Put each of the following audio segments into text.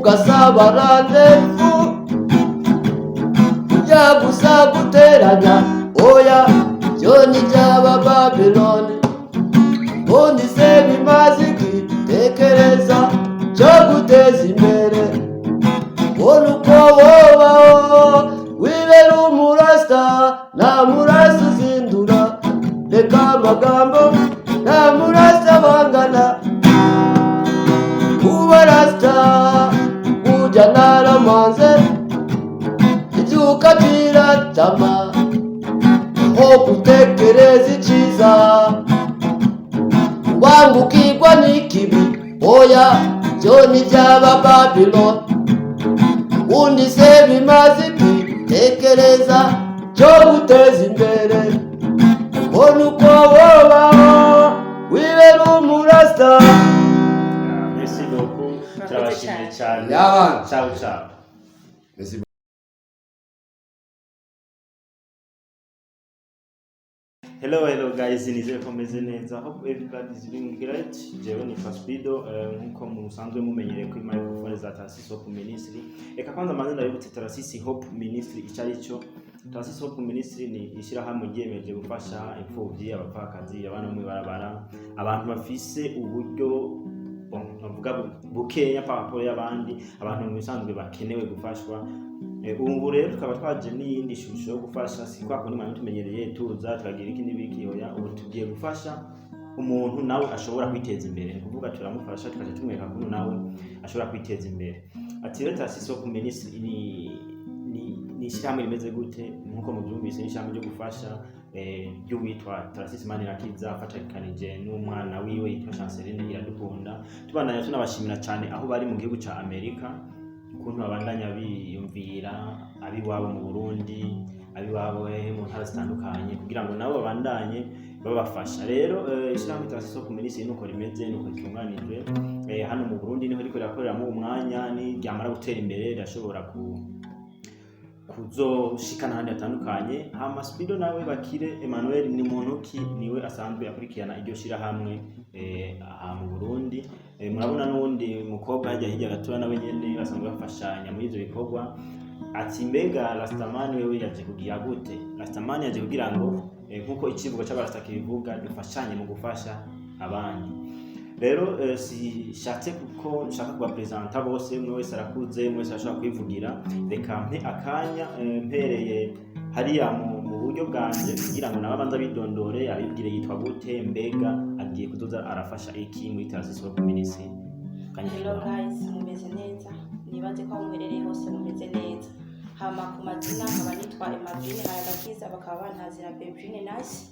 ugasabarane yagusa guteranya oya byo ni byaba Babyloni undi se bimaze iki tekereza cyo guteza imbere ubona uko wobaho wibera umurasta nta murasta uzindura reka amagambo nta murasta bangana kuba rasta ujya naramanze ibyuka biratama aho gutekereza icyiza wangukirwa n'ikibi oya byo ni byaba Babyloni undi se bimaze iki tekereza cyo guteza imbere ubona uko wobaho wibera umurasta. Merci beaucoup. Turabashimiye cyane. Ciao ciao. Hello guys, nizere ko meze neza. Hope everybody is doing great. Jewe ni Faspido, nkuko musanzwe mumenyereye kuri microphone za Tarasisi Hope Ministry. Eka kwanza mazina yibutse Tarasisi Hope Ministry icari cyo. Tarasisi Hope Ministry ni ishyirahamwe ryiyemeje gufasha imfubyi, abapfakazi, abana mu barabara, abantu bafise uburyo bavuga bukeya papuro y'abandi, abantu mu bisanzwe bakenewe gufashwa. Ubu rero tukaba twaje n'iyindi shusho yo gufasha si kwa kundi mwana tumenyereye tuza turagira iki n'ibiki oya, ubu tugiye gufasha umuntu nawe ashobora kwiteza imbere, kuvuga turamufasha tukaje tumwereka ko nawe ashobora kwiteza imbere. Ati rero Tarasisi Hope Ministry ni ishyirahamwe rimeze gute nkuko mubyumvise, ni ishyirahamwe ryo gufasha ry'uwitwa Tarasisi Manirakiza afatakanije n'umwana wiwe yitwa Chanceline Iradukunda. Tubandanya tunabashimira cyane aho bari mu gihugu ca Amerika, ukuntu babandanya biyumvira abiwabo mu Burundi, abiwabo mu ntara zitandukanye kugira ngo nabo babandanye babafasha. Rero ishyirahamwe Tarasisi Hope Ministry nuko rimeze, nuko ritunganijwe hano mu Burundi, niho riko rirakoreramo umwanya ni ryamara gutera imbere rirashobora kuzoshika n'ahandi hatandukanye. Hama Spido nawe Bakire Emmanuel ni muntu ki niwe asanzwe akurikirana iryo shirahamwe aha mu Burundi. Murabona n'undi mukobwa hajya hirya gatoya nawe nyene basanzwe bafashanya muri ivyo bikorwa. Ati mbega Rastaman wewe yaje kugira gute? Rastaman yaje kugira ngo nkuko ikivugo cy'abarasta kibivuga dufashanye mu gufasha abandi. Rero sishatse kuko nshaka kubapresenta bose, mwe wese arakuze, mwe wese ashobora kwivugira. Reka mpe akanya mpereye hariya mu buryo bwanje kugira ngo nababanza bidondore abibwire yitwa gute, mbega agiye kuzoza arafasha iki muri Tarasisi Hope Ministry. Hello guys, mumeze neza, nibaze ko mwerereye hose mumeze neza. Hama ku mazina nkaba nitwa Emavine Hayagakiza, bakaba bantazira Bebrine Nasi.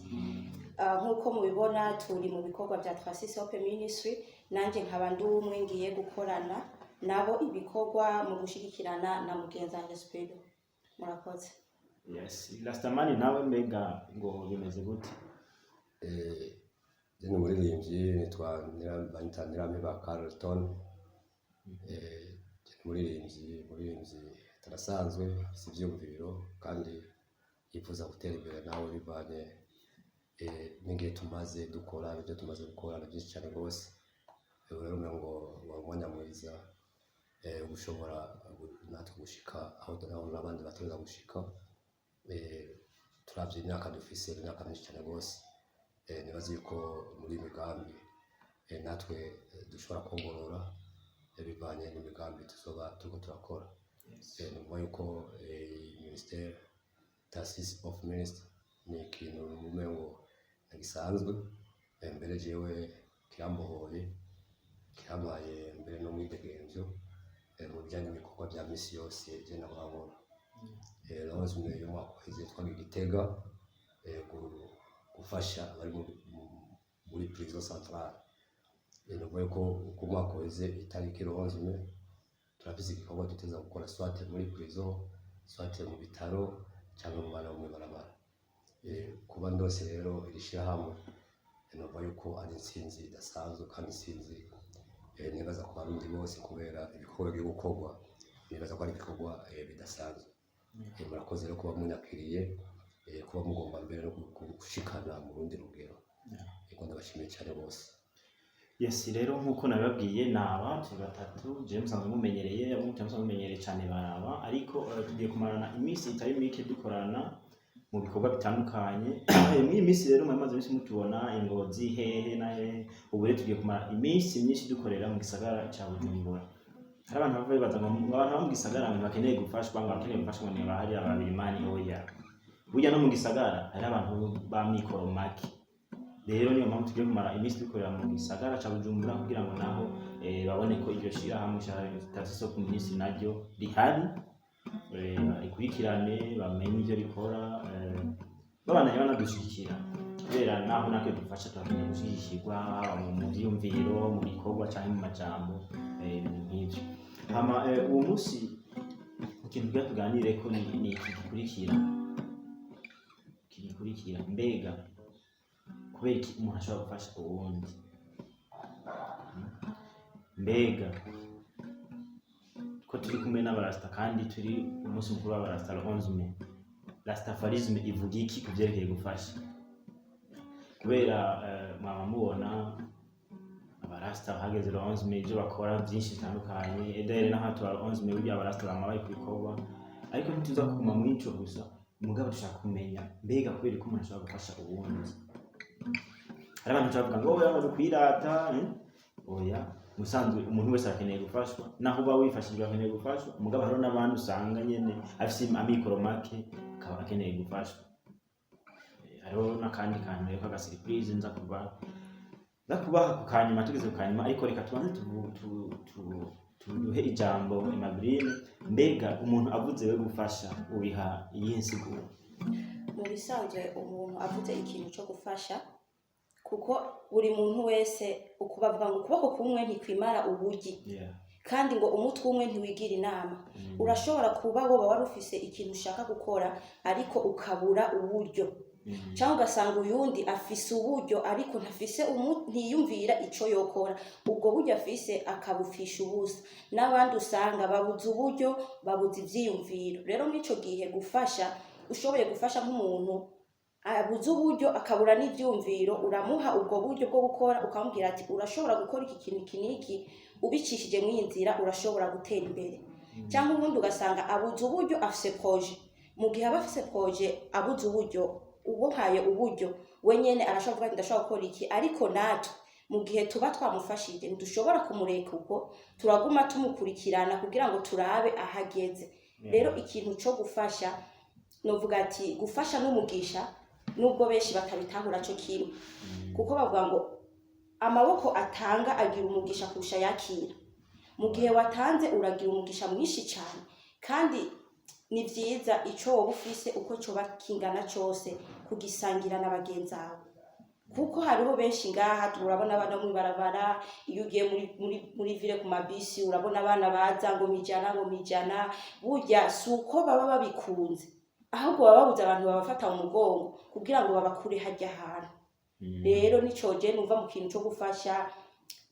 Nkuko mubibona turi mu bikorwa bya Tarasisi Hope Ministry, nanjye nkaba ndi umwe ngiye gukorana nabo ibikorwa mu gushigikirana na mugenzi wanjye Spido. Murakoze. Yes, Rastaman nawe mbega ngo bimeze gute? Ni umuririmbyi nitwa Nyirampiba Carlton. Umuririmbyi turasanzwe si ibyumviro kandi yifuza gutera imbere nawe bivanye n'ingihe tumaze dukora ibyo tumaze gukora na byinshi cyane rwose. Rero ngo umwanya mwiza gushobora natwe gushika aho n'abandi batoza gushika. Turavye imyaka dufise imyaka myinshi cyane rwose. Nibaze yuko muri migambi natwe dushobora kongorora bivanye n'imigambi tuzoba turiko turakora. Numva yuko Ministère Tarasisi Hope Ministry ni ikintu umengo gisanzwe, mbere jewe kirambohoye kirabaye mbere no mwidegemvyo mu bijyanye n'ibikorwa bya misi yose je nababona. Rero zimwe yo mwaka uheze twagiye Gitega gufasha abari muri prison centrale. Numva yuko ku mwaka uheze itariki 11 turafise igikorwa tuteza gukora swate muri prison, swate mu bitaro cyangwa mu bana mu barabara. Kuba ndose rero irishirahamwe numva yuko ari insinzi idasanzwe kandi insinzi nibaza ku barundi bose kubera ibikorwa byo gukorwa, nibaza ko ari ibikorwa bidasanzwe. Murakoze rero kuba munyakiriye, kuba mugomba mbere no gushikana mu rundi rugero. Ndabashimiye cyane bose. Yes, rero nkuko nabibabwiye naba turi batatu je musanzwe mumenyereye abo musanzwe mumenyereye cyane baraba ariko tugiye kumarana iminsi itari mike dukorana mu bikorwa bitandukanye muri iyi minsi rero mwamaze iminsi mutubona Ingozi hehe na hehe ubu rero tugiye kumara iminsi myinshi dukorera mu gisagara cya Bujumbura. Hari abantu bava bibaza ngo abantu bo mu gisagara abantu bakeneye gufashwa ngo bakeneye gufashwa ngo bahari ababiri mani oya. Burya no mu gisagara hari abantu ba mikoro make. Rero niyo mpamvu tugiye kumara iminsi dukorera mu gisagara cya Bujumbura kugira ngo naho babone ko iryo shira hamwe Tarsisi Hope Ministry naryo rihari ikurikirane bamenye ibyo rikora babanaye banadushyigikira kubera naho natwe dufasha turakeneye gushyigikirwa mu byiyumviro mu bikorwa cyangwa mu majambo nk'ibyo. Hama uwo munsi ikintu tugiye tuganire ko ni iki gikurikira mbega kubera iki umuntu ashobora gufasha uwundi, mbega ko turi kumwe n'abarasta kandi turi umunsi mukuru w'abarasta le 11 mai rastafarisme ivuga iki kuvyerekeye gufasha kubera mwaba mubona abarasta hageze le 11 mai ibyo bakora byinshi bitandukanye edere n'ahantu le 11 mai burya abarasta bamabaye kubikorwa ariko ntituza kuguma muri ico gusa mugabo dushaka kumenya mbega kubera ko umuntu ashobora gufasha uwundi. Hari abantu bavuga ngo oya bari kwirata oya musanzwe umuntu wese akeneye gufashwa naho uba wifashije akeneye gufashwa mugabo haro n'abantu usanga nyene afise amikoro make akaba akeneye gufashwa. Hariho n'akandi kantu rero kaga surprise nza kubaha ku kanyuma tugeze ku kanyuma ariko reka tubanze tuduhe ijambo Imagine mbega umuntu avuze we gufasha ubiha iyi nsiguro. Mu bisanzwe umuntu avuze ikintu cyo gufasha kuko buri muntu wese ukubavuga ngo ukuboko kumwe ntikwimara ubugi kandi ngo umutwe umwe ntiwigira inama. Urashobora kuba woba wari ufise ikintu ushaka gukora ariko ukabura uburyo cyangwa ugasanga uyundi afise uburyo ariko ntiyumvira ico yokora ubwo buryo afise akabufisha ubusa. N'abandi usanga babuze uburyo babuze ivyiyumviro. Rero mw'ico gihe gufasha ushoboye gufasha nk'umuntu abuze uburyo akabura n'ivyumviro uramuha ubwo buryo bwo gukora ukamubwira ati urashobora gukora iki kintu kiniki ubicishije mu inzira urashobora gutera imbere. Cyangwa ubundi ugasanga abuze uburyo afise projet mu gihe aba afise projet abuze uburyo ubuhaye uburyo wenyene arashobora kuvuga ndashobora gukora iki ariko natwe mu gihe tuba twamufashije ntidushobora kumureka uko turaguma tumukurikirana kugira ngo turabe ahageze. Rero ikintu cyo gufasha novuga ati gufasha n'umugisha nubwo benshi batabitahura cyo kimwe kuko bavuga ngo amaboko atanga agira umugisha kurusha yakira. Mu gihe watanze uragira umugisha mwinshi cyane kandi ni vyiza ico wowe ufise uko cyo bakingana cyose kugisangira n'abagenzawe kuko hariho benshi ngaha turabona abana mu barabara iyo ugiye muri ville ku mabisi urabona abana baza ngo mijana burya suko baba babikunze ahubwo baba babuze abantu babafata mu mugongo kugira ngo babakure hajya ahantu. Rero nico je numva mu kintu cyo gufasha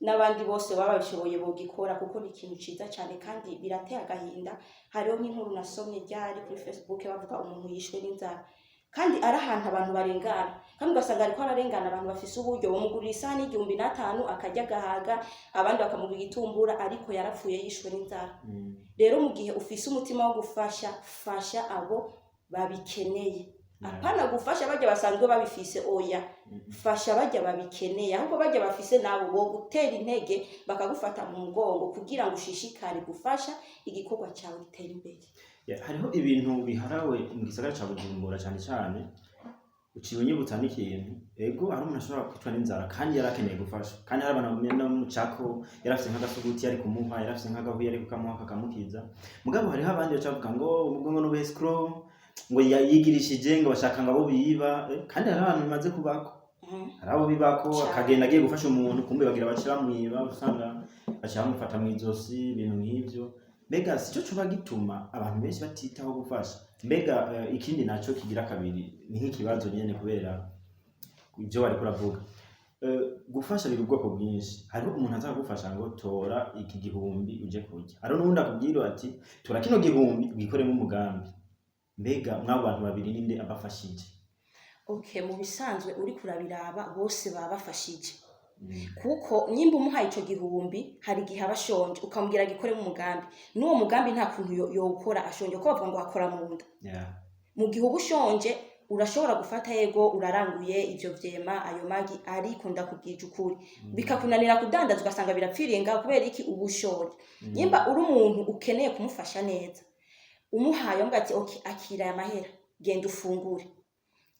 n'abandi bose baba babishoboye bogikora kuko ni ikintu ciza cyane kandi birateye agahinda. Hariho n'inkuru nasomye ryari kuri Facebook bavuga umuntu yishwe n'inzara kandi ari ahantu abantu barengana kandi ugasanga ariko ararengana abantu bafise uburyo bamugurira isahani 1500 akajya gahaga abandi bakamugura igitumbura ariko yarapfuye yishwe n'inzara. Rero mu gihe ufise umutima wo gufasha fasha abo babikeneye apana gufasha bajya basanzwe babifise oya fasha bajya babikeneye ahubwo bajya bafise nabo bo gutera intege bakagufata mu mugongo kugira ngo ushishikare gufasha igikorwa cyawe gitera imbere. Hariho ibintu biharawe mu gisagara cya Bujumbura cyane cyane uciwe nyibutsa n'ikintu ego hari umuntu ashobora kwicwa n'inzara kandi yarakeneye gufasha kandi hari abantu bamena mu cako yarafise nk'agasuguti yari kumuha yarafise nk'agahuye yari kukamuha kakamukiza mugabo hariho abandi bacavuga ngo umugongo no escrow ngo yigirishije ngo bashaka ngo abo biba kandi hari abantu bimaze kubako hari abo bibako akagenda agiye gufasha umuntu kumbe bagira bacira mwiba usanga bacira mufata mu izosi ibintu nk'ivyo. Mbega sico cuba gituma abantu benshi batitaho gufasha. Mbega ikindi naco kigira kabiri ni nk'ikibazo nyene kubera ibyo bari kuravuga gufasha biri ubwoko bwinshi. Hariho umuntu azagufasha ngo tora iki gihumbi uje kurya hariho n'undi akubwira ati tora kino gihumbi wikoremo umugambi. Mbega mwabo bantu babiri ninde abafashije? Okay, mu bisanzwe uri kurabiraba bose baba bafashije kuko nyimba umuhaye ico gihumbi hari igihe aba ashonje ukamubwira gikore mu mugambi n'uwo mugambi nta kuntu yokora ashonje ko bavuga ngo akora mu nda mu gihe uba ushonje urashobora gufata yego uraranguye ivyo vyema ayo magi ariko ndakubwije ukuri bikakunanira kudandaza ugasanga birapfiriye ngaho kubera iki uba ushonje nyimba uri umuntu ukeneye kumufasha neza umuhaye ngo ati okay akira ya mahera genda ufungure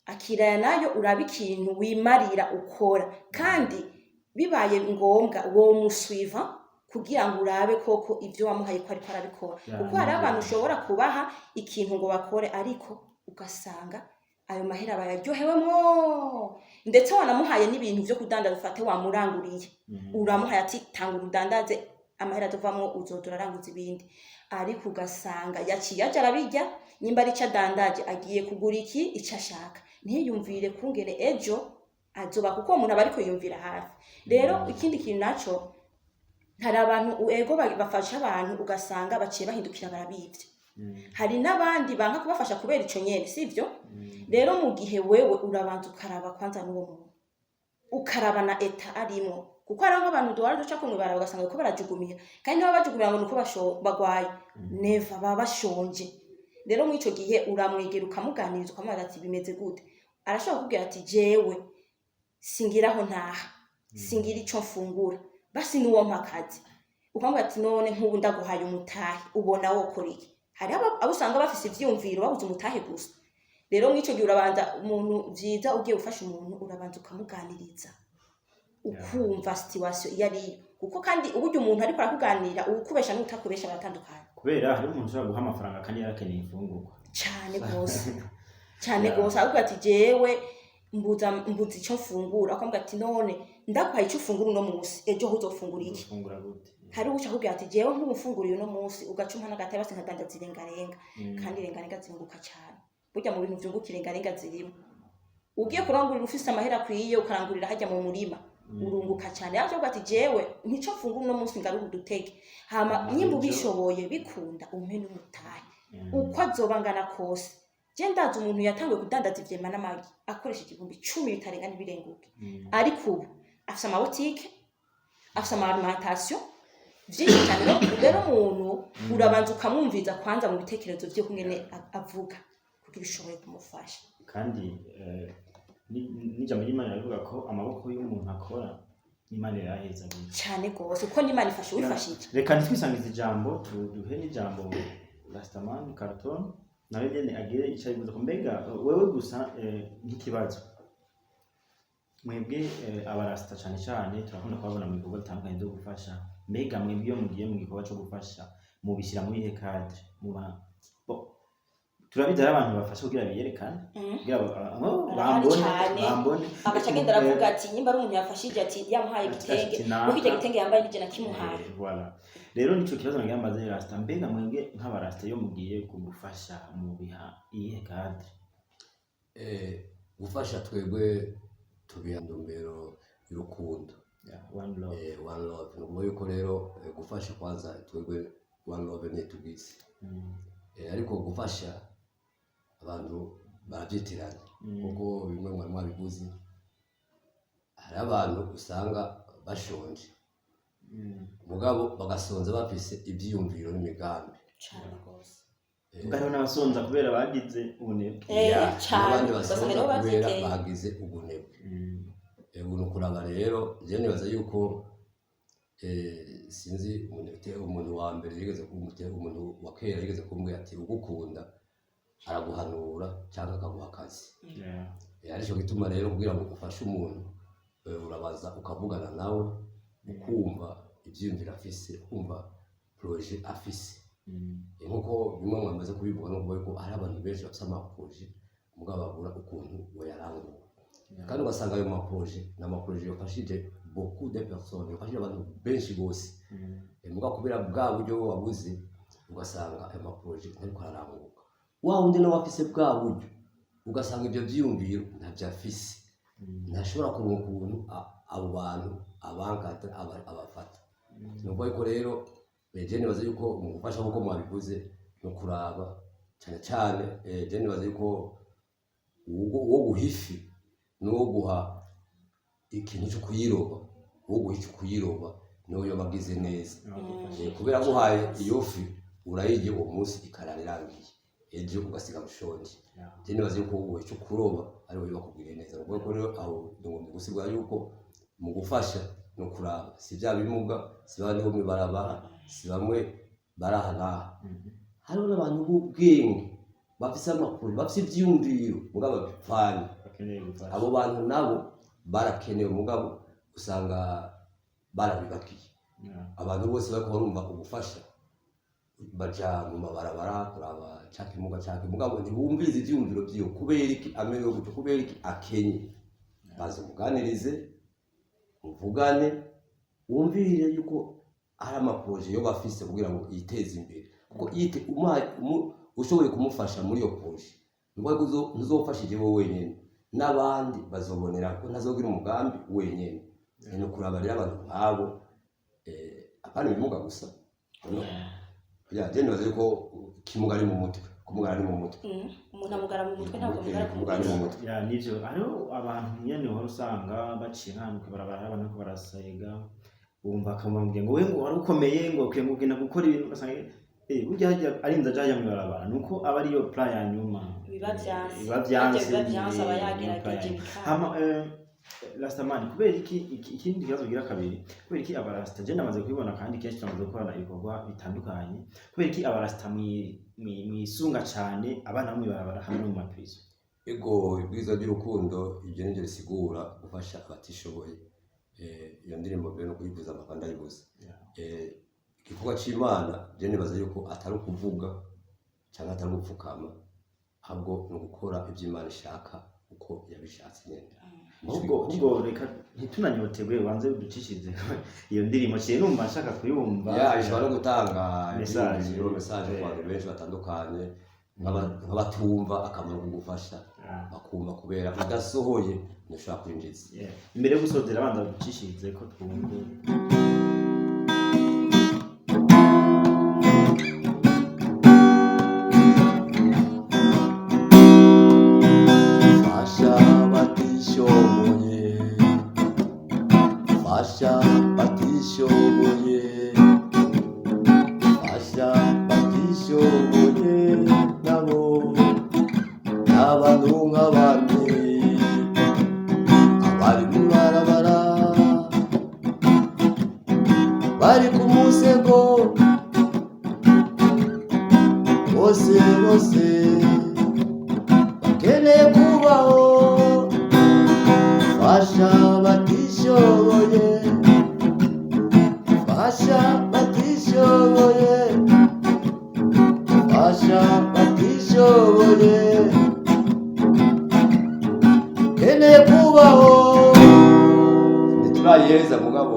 akira ya nayo uraba ikintu wimarira ukora kandi bibaye ngombwa wo musuiva kugira ngo urabe koko ivyo wamuhaye ko ariko arabikora kuko hari abantu ushobora kubaha ikintu ngo bakore ariko ugasanga ayo mahera bayaryohewemwo ndetse wanamuhaye n'ibintu vyo kudandaza ufate wamuranguriye uramuhaye ati tanga urudandaze amahera azovamwo uzodora aranguza ibindi ariko ugasanga yaciye aja arabirya nyimba ari adandaje agiye kugura iki ico ashaka ntiyumvire kungene ejo azoba kuko umuntu aba ariko yumvira hafi rero ikindi kintu naco hari abantu ego bafasha abantu ugasanga baciye bahindukira barabivye hari n'abandi banka kubafasha kubera ico nyene sivyo rero mu gihe wewe urabanza ukaraba kwanza n'uwo muntu ukaraba na eta arimo kuko hari nk'abantu duhora duca kumwe baraba ugasanga ko barajugumira kandi niba bajugumira ngo nuko bagwaye neva baba bashonje rero mu ico gihe uramwegera ukamuganiriza ukamubaza ati bimeze gute arashobora kubwira ati jewe singiraho ntaha singira ico mfungura basi nuwo mpakazi ukamubwira ati none nk'ubu ndaguhaye umutahe ubona wokora iki hari abo usanga bafise ivyumviro babuze umutahe gusa rero mu ico gihe urabanza umuntu vyiza ugiye gufasha umuntu urabanza ukamuganiriza ukumva situation iyo ari kuko kandi uburyo umuntu ariko arakuganira ukubesha n'utakubesha baratandukanye kubera hari umuntu ushobora guha amafaranga kandi yarakeneye imfungurwa cyane gose ahubwo ati jewe mbuza ico mfungura akamubwira ati none ndaguhaye ico ufungura uno munsi ejo uzofungura iki hari uca akubwira ati jewe nk'umufunguriye uno munsi ugaca umpa n'agatebe basi nkadandaza irengarenga kandi irengarenga zirunguka cyane burya mu bintu vyunguka irengarenga zirimo ugiye kurangurira ufise amahera akwiye ukarangurira hajya mu murima urunguka cyane yaje ati jewe ntico mfungura uno munsi ngaruka udutege hama nyimba ubishoboye bikunda umpe n'umutahe uko azobangana kose je ndaza umuntu yatangiye kudandaza ivyema n'amagi akoresha igihumbi 10 bitarenga n'ibirenguke ariko ubu afise amabotike afise amaalimentation vyinshi cyane rero umuntu urabanza ukamwumviza kwanza mu bitekerezo vyo kungene avuga kugira ushoboye kumufasha kandi n'ijambo ry'Imana rivuga ko amaboko y'umuntu akora n'Imana iraheza cyane gose uko n'Imana ifasha wifashije reka ntitwisangize ijambo duhe n'ijambo Rastaman Carton nawe nyene agire icayibuza kumbega wewe gusa nk'ikibazo mwebwe abarasta cyane turakunda kubabona mu bikorwa bitandukanye byo gufasha mbega mwebwe iyo mugiye mu gikorwa cyo gufasha mubishyira muri ihe cadre muba turabizara abantu bafasha kugira biyerekane kugira bambone agacagenda aravuga ati nyimba ari umuntu yafashije ati yamuhaye igitenge kuko icyo gitenge yambaye n'ije nakimuhaye voilà rero nico kibazo nagamaze rasta mbega mwebwe nk'abarasta iyo mugiye kugufasha mu biha iyihe cadre gufasha twebwe tubiha ndombero y'urukundo one love nuko yuko rero gufasha kwanza twebwe one love ni tugize ariko gufasha abantu barabyitiranye kuko bimwe mu mwabivuze hari abantu usanga bashonje mugabo bagasonza bafise ibyiyumviro n'imigambi cyane gose Mugabo n'abasonza kubera bagize ubunebwe abandi basonza kubera bagize ubunebwe ubu kuraba rero je nibaza yuko sinzi umuntu wa mbere yigeze kumutera umuntu wa kera yigeze kumbwira ati ugukunda araguhanura cyangwa akaguha akazi aricyo gituma rero kugira ngo ufashe umuntu urabaza ukavugana nawe ukumva ibyiyumviro afise ukumva projet afise nkuko bimwe mwamaze kubivuga no kuvuga ko hari abantu benshi bafite amaprojet mugabo babura ukuntu bayarangura kandi ugasanga ayo maprojet n'amaprojet yafashije beaucoup de personnes yafashije abantu benshi bose mugabo kubera bwa buryo wabuze ugasanga ayo maprojet ariko araranguka wa undi nawe afise bwa buryo ugasanga ibyo byiyumviro ntabyo afise ntashobora kuronka ukuntu abo bantu abankata abafata nuko ariko rero je nibaza yuko mu gufasha nkuko mwabivuze no kuraba cyane cyane je nibaza yuko uwo guhifi no guha ikintu cyo kuyiroba wo guhica kuyiroba niyo yoba agize neza kubera guhaye iyo fi urayirya uwo munsi ikarara irangiye ejo ugasiga mushonje je nibaze yuko guhica kuroba ari we bakubwiriye neza ubwo rero aho ngomba gusigura yuko mu gufasha no kuraba si bya bimuga si bandi bo mwibarabara si bamwe barahana hariho n'abantu b'ubwenge bafise amakuru bafise ivyiyumviro mugabo bapfanye abo bantu nabo barakenewe mugabo usanga barabibakiye abantu bose bariko barumva ubufasha baja mu mabarabara kuraba cake mugabo ntibumviriza ivyiyumviro vyiwe kubera iki amerewe gutyo kubera iki akenye baze muganirize muvugane wumvirire yuko hari amaproje yo bafise kugira ngo yiteze imbere kuko ushoboye kumufasha muri iyo proje ngo ntuzofashije wowe wenyene n'abandi bazobonera ko ntazogira umugambi wenyene no kuraba rero abantu babo apana bimuga gusa je nibaze yuko kimuga ari mu mutwe kumugara ari mu mutwe umuntu amugara mu mutwe ntabwo amugara mu mutwe nivyo hariho abantu nyene wari usanga baciye nkanuka barabara abantu ko barasayega bumva akamubwira ngo we ngo wari ukomeye ngo ukwiye kugenda gukora ibintu ugasanga burya arinda ajya mu barabara nuko aba ariyo plan ya nyuma biba byanse aba yagerageje hama Rastaman kubera ikindi kibazo gira kabiri kubera iki abarasta je namaze kubibona kandi kenshi turamaze gukorana ibikorwa bitandukanye kubera iki abarasta mwisunga cyane abana bamwe barabara hamwe mu maprizo ego ibwiza by'urukundo ibyo nivyo risigura gufasha abatishoboye iyo ndirimbo mbere no kuyivuza amapanda yibuza igikorwa c'Imana je nibaza yuko atari ukuvuga cyangwa atari gupfukama ahubwo no gukora ibyo Imana ishaka uko yabishatse nyene ubwo reka ntitunanyotegwe wanze ducishije iyo ndirimbo cye numva nshaka kuyumva ishobora no gutanga message ku bantu benshi batandukanye nk'abatumva akamaro kugufasha bakumva kubera udasohoye ntushobora kwinjiza imbere yo gusozera abanza ducishije ko twumva bari ku musego bose bakeneye kubaho fasha batishoboye keneye kubaho ntiturayeza mugabo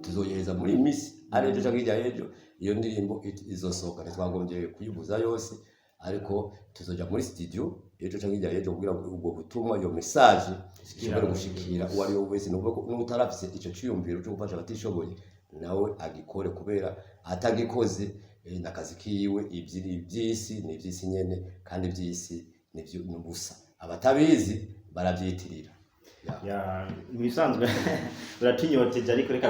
tuzoyeza muri misi arejo cyangwa ijya ejo iyo ndirimbo izosohoka ntitwagombye kuyibuza yose ariko tuzoja muri studio ejo cyangwa ijya ejo kugira ngo ubwo butumwa iyo message ishobore gushikira uwo ari we wese n'utarafise ico ciyumviro cyo gufasha abatishoboye nawe agikore kubera atagikoze nakazi kiwe iby'isi ni iby'isi nyene kandi iby'isi nivyo n'ubusa abatabizi baravyitirira ibisanzwe biratunyoteje ariko reka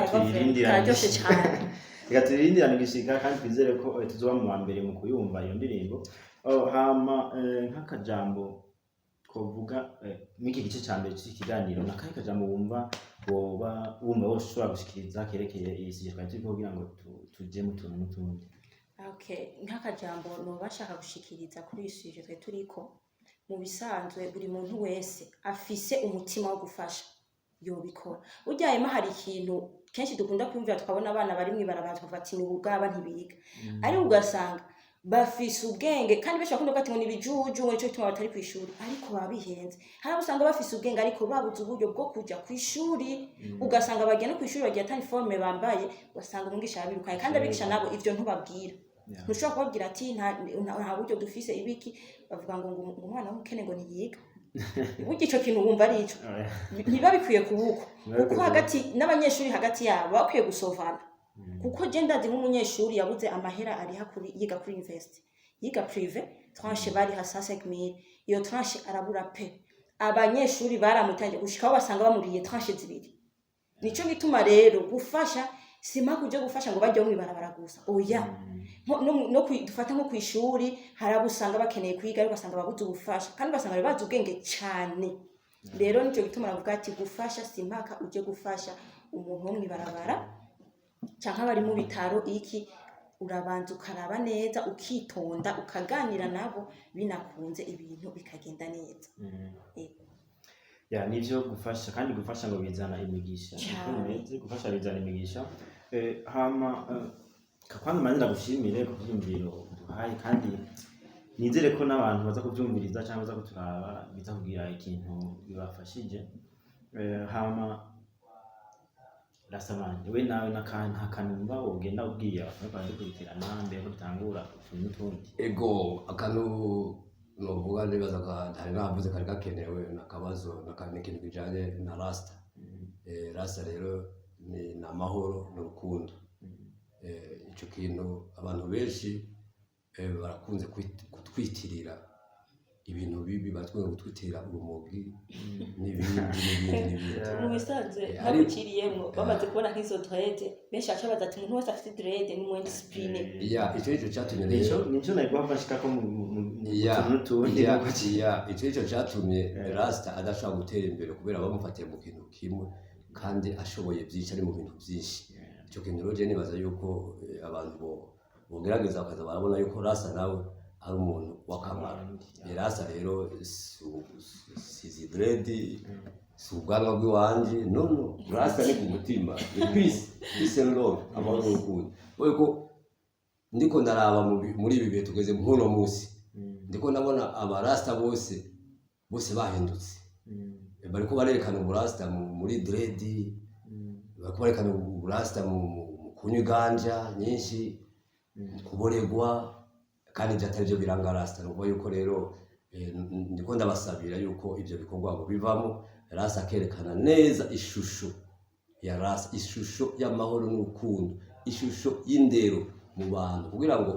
twirindirane gishika kandi twizere ko tuzoba mu wa mbere mu kuyumva iyo ndirimbo hama nk'akajambo twovuga mw'iki gice cya mbere cy'ikiganiro n'akahe kajambo wumva woshobora gushikiriza kerekeye iyi sije twari turi kugira ngo tuje mu tuntu n'utundi nk'akajambo noba bashaka gushikiriza kuri iyi sije twari turiko mu bisanzwe buri muntu wese afise umutima wo gufasha yobikora ujyayemo hari ikintu kenshi dukunda kwumvira tukabona abana bari mwibarabara tukavuga ati ni ubwaba ntibiga ari ugasanga bafise ubwenge kandi benshi bakunda kwati ngo ni bijuju ngo cyo gituma batari kwishuri ariko babihenze hari usanga bafise ubwenge ariko babuze uburyo bwo kuja kwishuri ugasanga bagenda kwishuri bagiye atani forme bambaye ugasanga umwigisha yabirukaye kandi abigisha nabo ivyo ntubabwira ntushobora kubabwira ati nta buryo dufise ibiki bavuga ngo umwana w'umukene ngo ntiyiga burya ico kintu wumva ari ico ntiba bikwiye kubuko kuko hagati n'abanyeshuri hagati yabo bakwiye gusovana kuko je ndazi nk'umunyeshuri yabuze amahera ari hakuri yiga kuri university yiga privé tranche bari ha 5000 iyo tranche arabura pe abanyeshuri baramutangiye gushikaho basanga bamuriye tranche zibiri nico gituma rero gufasha sima kuje gufasha ngo bajye mu ibarabara gusa oya no dufata nko kwishuri harabusanga bakeneye kwiga ariko basanga babuze ubufasha kandi basanga bazi ubwenge cyane rero nico gituma navuga ati gufasha simpaka uje gufasha umuntu wo mu ibarabara cyangwa bari mu bitaro iki urabanza ukaraba neza ukitonda ukaganira nabo binakunze ibintu bikagenda neza ya nivyo gufasha kandi gufasha ngo bizana imigisha gufasha bizana imigisha hama kakwanza manira gushimire kuvyumviro duhaye kandi nizere ko n'abantu baza kuvyumviriza cyangwa baza kuturaba biza kugira ikintu bibafashije hama Rasamani we nawe nakanumva ugenda ubwiye abantu badukurikirana mbere ko dutangura n'utundi ego akantu novuga nibaza hari navuze kari gakenewe nakabazo n'ikintu kijanye na rasta rasta rero ni amahoro n'urukundo ico kintu abantu benshi barakunze kutwitirira ibintu bibi batwe gutwitirira urumogi n'ibindi mu bisanzwe nabukiriyemo bamaze kubona nk'izo dread benshi acabaza ati umuntu wese afite dread ni mu discipline ico cyatumye rero nico nagwa bashika ko mu ico cyatumye rasta adashobora gutera imbere kubera bamufatiye mu kintu kimwe kandi ashoboye byinshi ari mu bintu byinshi ico kintu rero je nibaza yuko abantu bogerageza bakaza barabona yuko rasta nawe ari umuntu w'akamaro rasta rero si dread si ubwanwa bw'iwanje no rasta ni ku mutima peace and love amahoro n'urukundo ko ndiko ndaraba muri ibi bihe tugeze nk'uno munsi ndiko ndabona abarasta bose bahindutse bariko barerekana uburasta muri dread bariko barerekana uburasta mu kunywa ganja nyinshi kuboregwa kandi byatari byo biranga rasta nuko yuko rero ndiko ndabasabira yuko ibyo bikorwa ngo bivamo rasta kerekana neza ishusho ya rasta ishusho y'amahoro n'urukundo ishusho y'indero mu bantu kugira ngo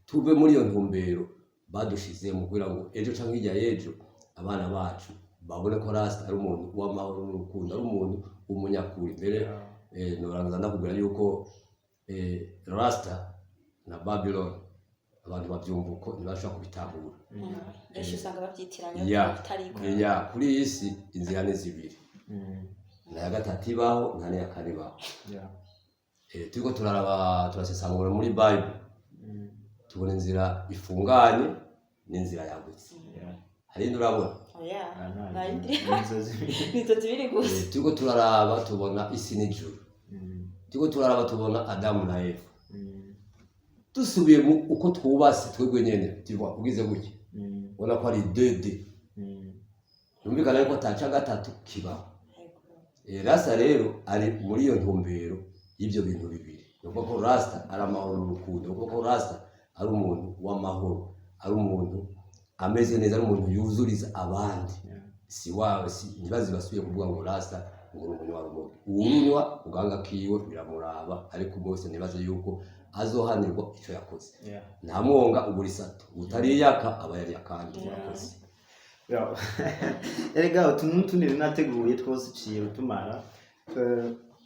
tuve muri iyo ntumbero badushizemo kugira ngo ejo cyangwa ijya yejo abana bacu babone ko rasta ari umuntu w'amahoro n'urukundo ari umuntu w'umunyakuri mbere norangiza ndakubwira yuko rasta na Babylon abantu bavyumva uko ntibashobora kubitahura benshi usanga babyitiranya kutariko kuri iyi si inzira ni zibiri na ya gatatu ibaho nta n'iya kane ibaho turiko turasesangura muri Bible tubona inzira ifunganye n'inzira yagutse hari indi urabona nizo zibiri gusa turiko turaraba tubona isi n'ijuru turiko turaraba tubona Adamu na Eva dusubiye uko twubase twebwe nyene tuvuga ugize gutya ubona ko ari 2D numvikana yuko taca gatatu kibaho rasta rero ari muri iyo ntumbero y'ibyo bintu bibiri nuko ko rasta ari amahoro n'urukundo nuko ko rasta ari umuntu w'amahoro ari umuntu ameze neza ari umuntu yuzuriza abandi ntibazi basubiye kuvuga ngo rasta ngo umuntu warumogi uwunywa uganga kiwe biramuraba ariko bose nibaze yuko azohanirwa icyo yakoze nta mwonga uburisato utariyaka aba yari yakandi yakoze erega utundi nateguye twose ciye tumara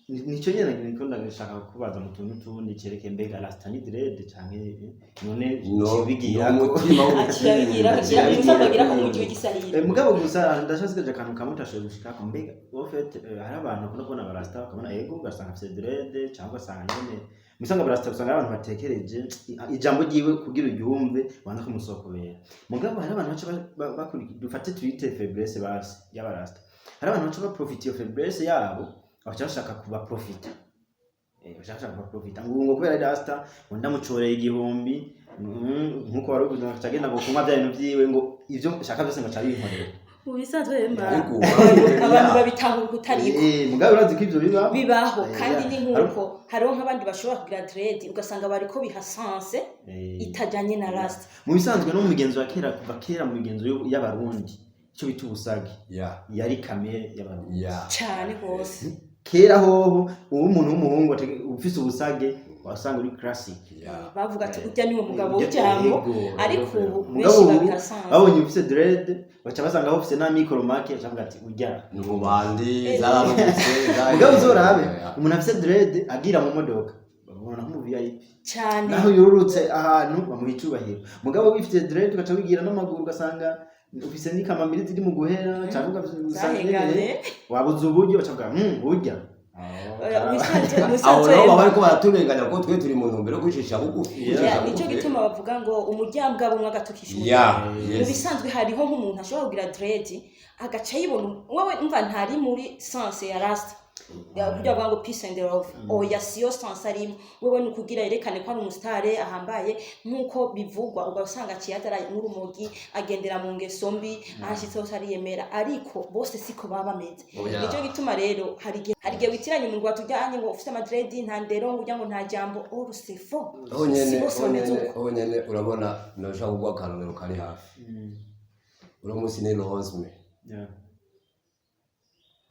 nico nyene niko ndashaka kubaza mu tuntu tundi cereke mbega rasta ni dread canke none kibigira umutima w'umutima ko mu gihe gisarira mugabo gusa ndashaka akantu kamutashoye gushika ko mbega ofet hari abantu bakunda kubona abarasta bakabona yego ugasanga afite dread cyangwa asanga nyene musanga abarasta usanga abantu batekereje ijambo ryiwe kugira uryumve wanza kumusokobera mugabo hari abantu baca dufate twite faiblesse basi y'abarasta hari abantu baca baprofitiye faiblesse yabo abashaka kuba profita bashaka kuba profita ngo kubera rasta ndamucoreye igihumbi nkuko waruguze cyagenda ngo kunywa bya bintu byiwe ngo ivyo shaka byose ngo cyari inkorero mu bisanzwe abantu babitanga kutariko mugabo urazi ko ivyo bibaho kandi ni nkuko hariho nk'abandi bashobora kugira dread ugasanga bariko biha sense itajanye na rasta mu bisanzwe no mu migenzo ya kera kuva kera mu migenzo y'abarundi cyo bita ubusage yari kamere y'abarundi cyane hose kera hoho uwo umuntu w'umuhungu ufise ubusage wasanga uri classic bavuga ati urya niwe mugabo w'ijambo ariko ubu benshi mugabo babihasanzwe babonye ufise dread baca basanga ufise na micro make bacavuga ati urya ni mubandi zararutse mugabo uzorabe umuntu afise dread agira mu modoka babona nko mu VIP cyane naho yururutse ahantu bamuha icubahiro mugabo wifite dread ugaca wigira n'amaguru ugasanga ufise n'ikamambiri ziri mu guhera cyangwa usanga wabuze uburyo bacavuga urya aho nabo bariko baraturenganya ko twe turi mu ntumbero yo kwicisha bugufi nicyo gituma bavuga ngo umuryango umwe agatukisha mu bisanzwe hariho nk'umuntu ashobora kugira dread agaca yibona wowe umva ntari muri sense ya rasta kugira ngo peace and love oya siyo sense arimo wewe nukugira yerekane ko ari umusitare ahambaye nkuko bivugwa ugasanga ciyatara n'urumogi agendera mu ngeso mbi ahashitse hose ariyemera ariko bose siko baba bameze nicyo gituma rero hari igihe witiranye mu Rwanda tujyanye ngo ufite amadredi nta ndero ngo ujya ngo nta jambo urusefo nyene urabona nashaka kugwa akantu kari hafi uramusi ne rozme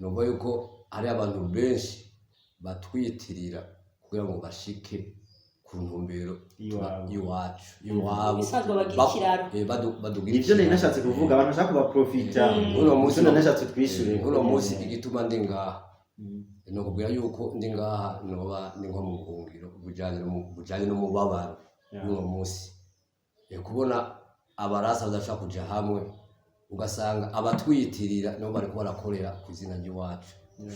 nuko yuko hari abantu benshi batwitirira kugira ngo bashike ku ntumbero iwacu bisanzwe bagikiraro badugira ivyo nari nashatse kuvuga abantu bashaka kuba profita uno munsi nashatse twishure uno munsi igituma ndi ngaha no kubwira yuko ndi ngaha noba ndi nko mu buhungiro bujanye n'umubabaro uno munsi kubona abarasa badashaka kuja hamwe ugasanga abatwitirira nabo bariko barakorera ku izina ry'iwacu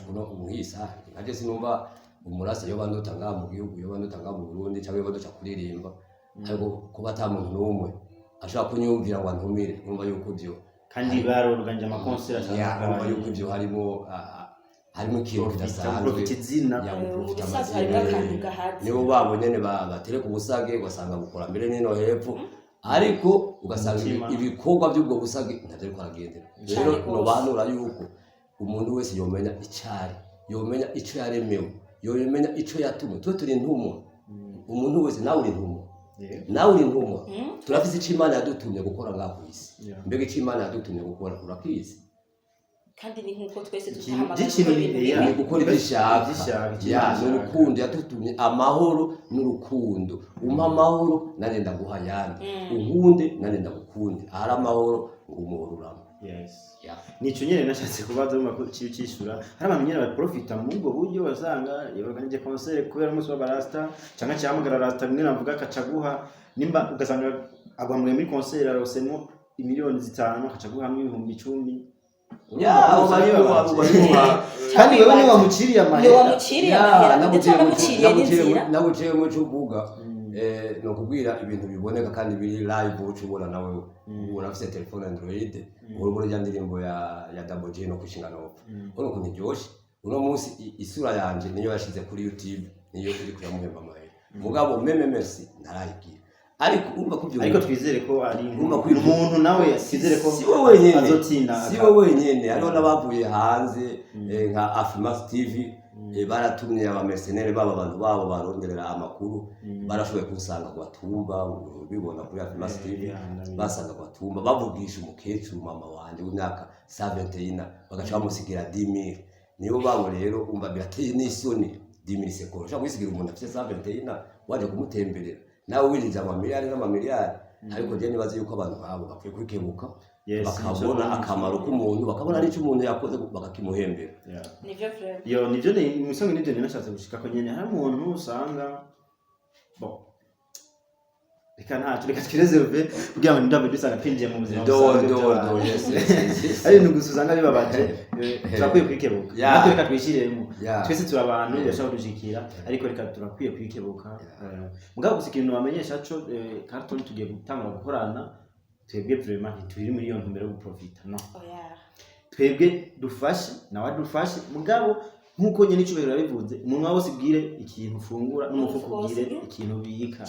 kuno umuhisa nkaje sinumva umurasa yo banduta ngaha mu gihugu yo banduta ngaha mu Burundi cyangwa baduca kuririmba ariko kuba ata muntu n'umwe ashaka kunyumvira ngo antumire numva yuko byo kandi baroruganje ama concert atandukanye numva yuko byo harimo ikintu kidasanzwe kizina ya profita nibo babonye ne batereka ubusage ugasanga bukora mbere nino hepfo ariko ugasanga ibikorwa by'ubwo busage ntacyo kwaragendera rero no banura yuko umuntu wese yomenya icari yomenya ico yaremewe yomenya ico yatumwe turi ntumwa umuntu wese nawe uri ntumwa nawe uri ntumwa turafise ico Imana yadutumye gukora ngaho kwisi mbega ico Imana yadutumye gukora urakizi kandi ni nkuko twese tutahamagaza ni gukora ibishaka n'urukundo yadutumye amahoro n'urukundo umpa amahoro nane ndaguha yandi uhunde nane ndagukunde ahari amahoro umuhoruramo nico nyene nashatse kubaza mu makuru cyishura hari abantu nyene baprofita mu ubwo buryo basanga yabaganije concert kubera umunsi wa barasta cyangwa cyamugara rasta bimwe navuga akacaguha nimba ugasanga agwamwe muri concert arosemo imiliyoni 5 akacaguha mu 10,000 abo bari kandi wewe ni wamuciriye amahera naguciye mu cuvuga no kubwira ibintu biboneka kandi biri live ucubona nawe urafise telefone Android urubura rya ndirimbo ya Double J no kushingana opfa uko ntiryoshe uno munsi isura yanje niyo yashize kuri YouTube niyo iri kuyamuhemba amahera mugabo merci narayigira ariko twizere ko ari umuntu nawe twizere ko azotinda si wowe wenyene hariho n'abavuye hanze nka Afmax TV baratumye aba mercenaires baba abantu babo baronderera amakuru barashoboye kusanga ku batumba bibona kuri Afmax TV basanga ku batumba bavugisha umukecuru mama wanje w'imyaka 71 bagaca bamusigira 10,000 nibo babo rero umva birateye n'isoni 10,000 sekoro ushaka kwisigira umuntu afite 71 waje kumutemberera nawe wirinze amamiliyari n'amamiliyari ariko je nibaze yuko abantu babo bakwiye kwikebuka bakabona akamaro k'umuntu bakabona ari cyo umuntu yakoze bakakimuhembera nivyo frère yo nivyo ni musanga nivyo nashatse gushika ko nyene hari umuntu usanga reka ntacyo reka twireserve kugira ngo ndabwe dusanga pinjiye mu buzima ari nugusuzanga bibabaje turakwiye kwikebuka natwe reka twishiremo twese turi abantu bashaka kujikira ariko reka turakwiye kwikebuka mugabo gusa ikintu bamenyesha cyo Carton tugiye gutanga gukorana twebwe vraiment ntituri muri iyo ntumbero yo guprofita no twebwe dufashe nawe dufashe mugabo nkuko nyene icubahiro yabivuze umuntu wose bwire ikintu ufungura n'umufuko bwire ikintu biyika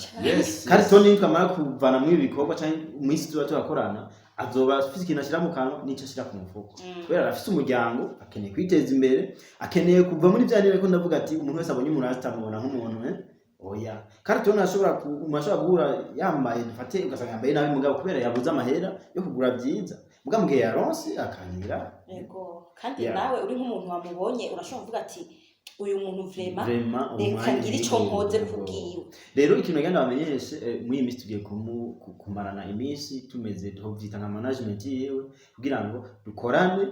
Carton nikamara kuvana mu bikorwa cyane mwisi turakorana azoba afite ikintu ashira mu kanwa nico ashira ku mufuko kubera afite umuryango akeneye kwiteza imbere akeneye kuva muri byanire ko ndavuga ati umuntu wese abonye umuntu atamubona nk'umuntu oya Carton ashobora guhura yambaye dufate ugasanga yambaye nabi mugabo kubera yabuze amahera yo kugura byiza muga mugihe yaronse akanyira yego kandi nawe uri nk'umuntu wamubonye urashobora kuvuga ati uyu muntu vraiment vraiment reka ngira ico nkoze kubwiwe. rero ikintu ngenda bamenyeshe muri iyi minsi tugiye kumarana iminsi tumeze tuvyita nka management yewe kugira ngo dukorane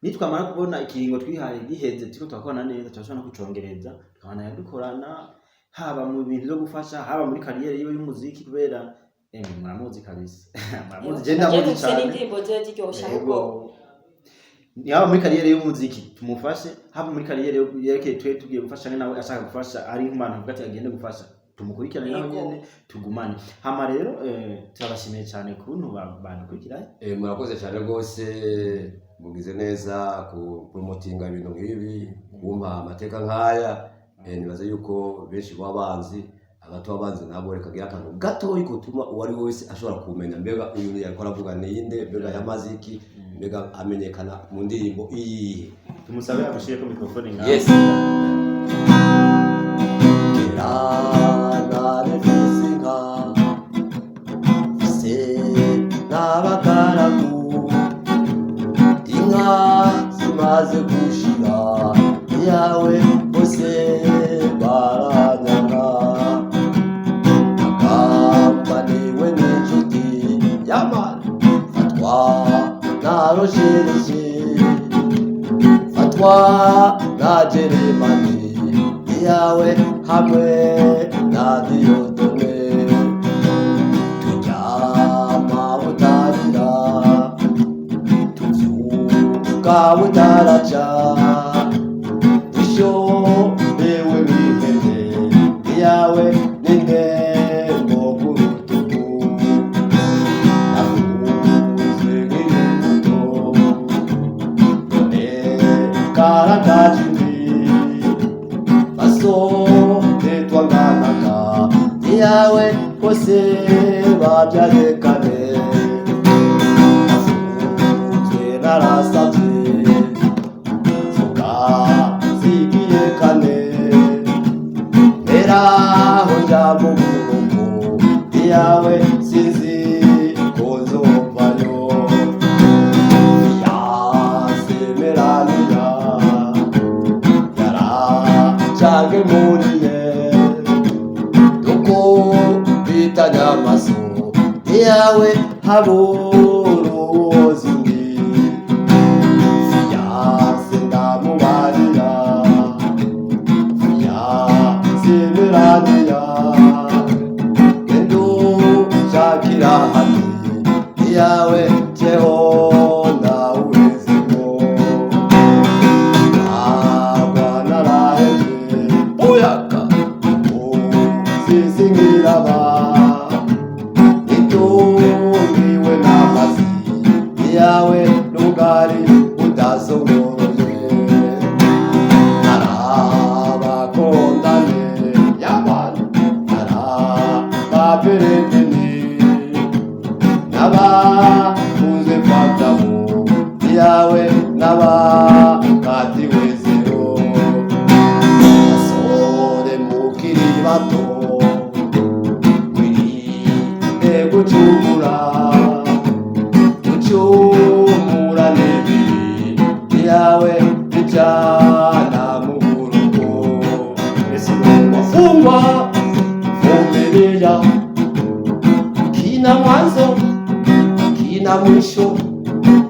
nitwamara kubona ikiringo twihaye giheze turiko turakorana neza turashobora no kucongereza tukabana dukorana haba mu bintu byo gufasha haba muri kariyeri yiwe y'umuziki kubera muramuzi kabisa muramuzi je ndamuzi cyane n'indirimbo ziba ziryosha ahubwo yaba muri kariyeri y'umuziki tumufashe haba muri kariyeri yerekeye tugiye gufasha nawe ashaka gufasha ari nk'umuntu avuga ati agende gufasha tumukurikirane nawe nyene tugumane hama rero turabashimiye cyane kuntu bandukurikiranye murakoze cyane rwose mugize neza ku promotinga ibintu nk'ibi kumpa amateka nk'aya nibaza yuko benshi babanzi abato babanzi nabo reka gira akantu gato gutuma uwari wese ashobora kumenya mbega uyu yariko aravuga ninde mbega yamaziki mbega amenyekana mu ndirimbo iyi tumusabe amushire ko microphone ngaho yes kirana refisinga se nabakaramu inka zimaze gushira yawe bose baranyanga akambaniwe n'inshuti yamana fatwa naroshereje fatwa na jeremani yawe hamwe na diyodone turyama butarira tuvyuka butaraca dushobewe n'ihene yawe n'intembo kurutugu nakuze nk'imbuto none karakajimbi basode twanganaga yawe kose babyazekane nafunzwe narasavye vuga zigiye kane meraho nja mu buruhuko yawe sinzi ko nzovayo yasemeraniya yaracange muriye duko bitanya amaso yawe haburuwozi undi yase ndamubarira yasemeraniya gendo shakira hati yawe jeho ndawezemo agwanaraheje uyaka usisingiraba itungiwe n'amazi yawe n'ubugari budasongoroye arabakondane yamana arabaperetini n'abakunze kwatabo yawe n'abakatiwezero basore mukiri bato mwirinde gucumura gucumura n'ibiri yawe bijana mu burugo wafungwa vumilia kina mwanzo kina mwisho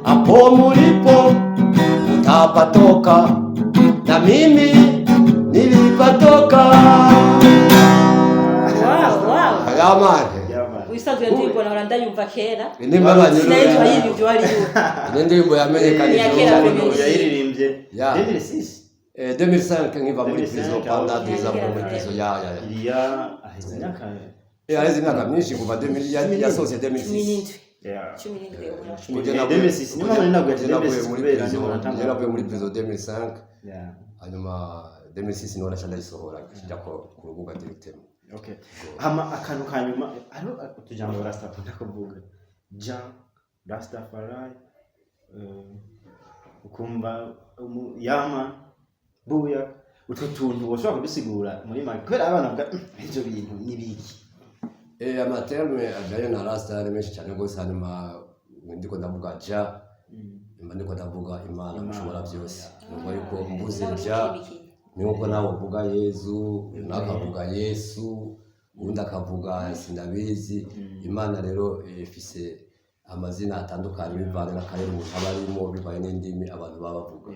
hapo mulipo utapatoka na mimi nilipatoka wow yamane wisanzwe ndirimbo nahora ndayumva kera indirimbo y'abanyarwanda sinayitwa yirivyo wariyo ni indirimbo yamenyekanije Ni iya kera cyane pe. rwose. yayiririmbye Ya. 2006 2005 nkiva muri 2005, prison panda diza muri ya. prison ya iriya aheze imyaka arezi imyaka myinshi kuva 2000 yasohotse 2006 cumi n'indwi ubona Kujya Yeah, navuye- 2006 niyo mpamvu ninavuye ati kujya navuye 2006 muri kubera prison niho natangura. kujya navuye muri prison 2005 Yeah. hanyuma 2006 niho naca ndayisohora kijya ku rubuga directement Okay. Hama akantu kanyuma hariho utujambo Rastafari ndakuvuga ja Rastafari ukumva yama buya utwo tuntu woshobora kudusigura muri make kubera abana bavuga ibyo bintu n'ibiki amaterme ajyanye na rasta ari menshi cyane rwose hanyuma ndiko ndavuga ja mba ndiko ndavuga imana mushobora byose numva yuko mbuze ja nuko nawe uvuga Yezu nakavuga Yesu undi akavuga sindabizi. Imana rero ifise amazina atandukanye bivanye n'akarere umuntu aba arimo, bivanye n'indimi abantu baba bavuga.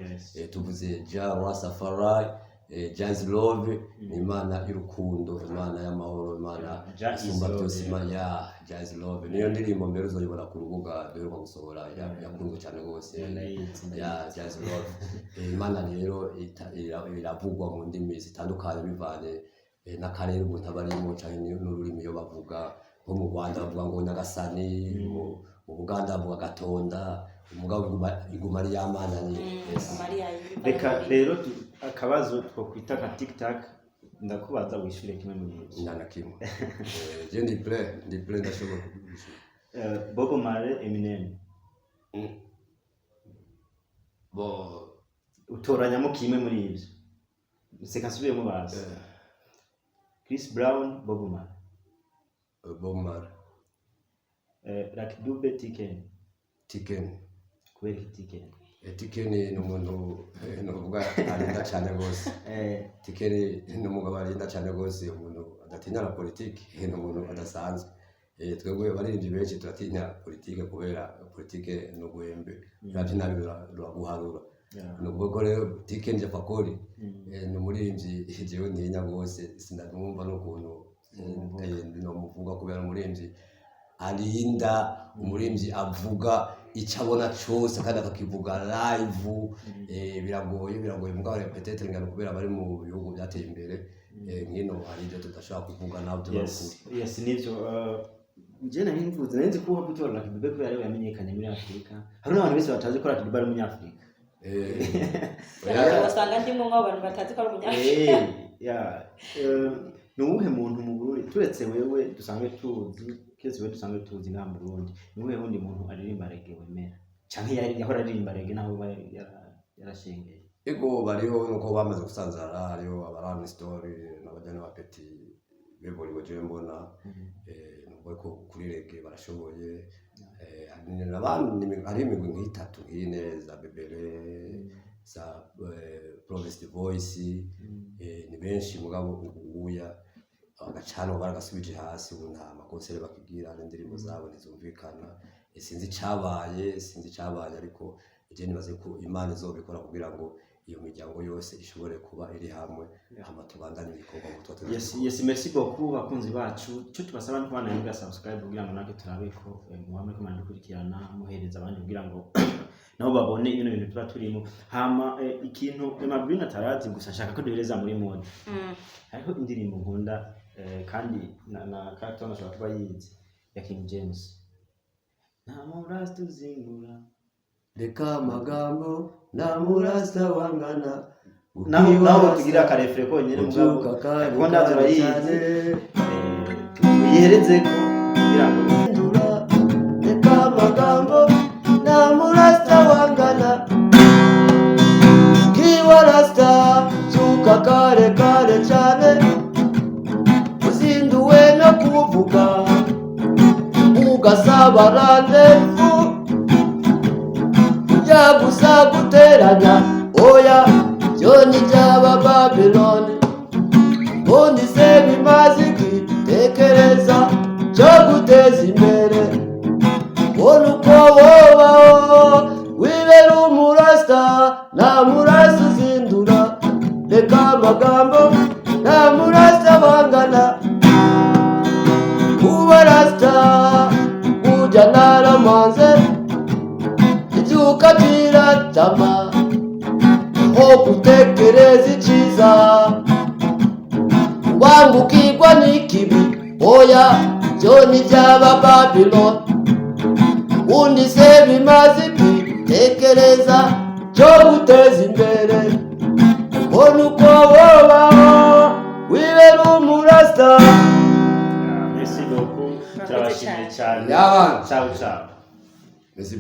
Tuvuze Jah Rastafari, Jazz Love ni Imana y'urukundo, Imana y'amahoro, Imana isumba byose, Imana Jazz Love. Niyo ndirimbo mbere uzoyibona ku rubuga duheruka gusohora yakunzwe cyane rwose ya Jazz Love. Imana rero iravugwa mu ndimi zitandukanye bivanye n'akarere umuntu aba arimo cyane n'ururimi iyo bavuga. Nko mu Rwanda bavuga ngo Nyagasani, mu Buganda bavuga Gatonda, umugabo iguma ari y'Amana ni reka rero akabazo two kwita ka TikTok ndakubaza wishyure kimwe mu gihe nana kimwe. Je ndi play ndashobora kubishyura. Bob Marley, Eminem bo utoranyamo kimwe muri ibyo seka nsubiremo bazi. Chris Brown, Bob Marley. Bob Marley. Lucky Dube, Tiken. Kubera Tiken. Tiken ni umuntu nuvuga arinda cyane gose. Tiken ni umugabo arinda cyane gose, umuntu adatinya na politiki, ni umuntu adasanzwe. Twebwe baririmbyi benshi turatinya politiki kubera politiki no guhembe. Nabyo nabi ruraguharura. Nubwo rero Tiken Japakori ni umuririmbyi jewe ntinya gose, sinadumva n'ukuntu no muvuga kubera umuririmbyi arinda, umuririmbyi avuga icyo abona cyose kandi akakivuga live. Biragoye mugabo peut-être ngano kubera bari mu bihugu byateye imbere nkino hari ibyo tudashaka kuvuga nabyo bakuru. Yes nivyo je nari mvuze nzi ko uha gutora Lucky Dube ko yari yamenyekanye muri Afrika. Hari n'abantu bese batazi ko Lucky Dube ari umunyafrika. Wasanga ndimo nk'abantu batazi ko ari umunyafrika. Ni uwuhe muntu mu Burundi turetse wewe dusanzwe tuzi nka mu Burundi, ni uwuhe wundi muntu aririmba reggae wemera canke yahora aririmba reggae naho yarashengeye? Ego bariho nuko bamaze gusanzara, hariho abarani story n'abajyana ba Petit bevuriwe je mbona nubwo ko kuri reggae barashoboye. Hari imigwi nk'itatu nk'ine za Bebere za Province Voice, ni benshi mugabo ubuya agacano baragasubije hasi, ubu nta makonsere bakigira n'indirimbo zabo ntizumvikana. Sinzi cabaye ariko je nibaze ko Imana izobikora kugira ngo iyo miryango yose ishobore kuba iri hamwe hama tubandanye ibikorwa ngo twateze. Yes merci beaucoup bakunzi bacu, cyo tubasaba no kubana n'inga subscribe kugira ngo natwe turabe ko muhamwe ko mandukurikirana muhereza abandi kugira ngo nabo babone ibintu bintu tuba turimo. Hama ikintu Emabine atarazi gusa nshaka ko duhereza muri mode. Hariho indirimbo nkunda kandi na character nashaka kuba yizi ya King James. Namurasta uzingura reka magambo namurasta wangana naho tugira akarefre konyene mugabo ko ndazira yizi yihereze ko kugira ngo ndura reka magambo namurasta wangana kiwa rasta zuka kare cyane uzinduwe no kuvuga ugasaba randevu gusa guteranya oya byoni byaba Babylon ubundi se bimaze kwitekereza cyo guteza imbere ubona uko wobaho wibera umurasta nta murasta uzindura reka amagambo nta murasta bangana kuba rasta ujya naramanze ukagira tama ho gutekereza icyiza wangukirwa n'ikibi oya byo ni byaba Babylon undi se bimaze kwitekereza cyo guteza imbere ubona uko wobaho wibera umurasta. Merci beaucoup, turabashimiye cyane. Ciao ciao.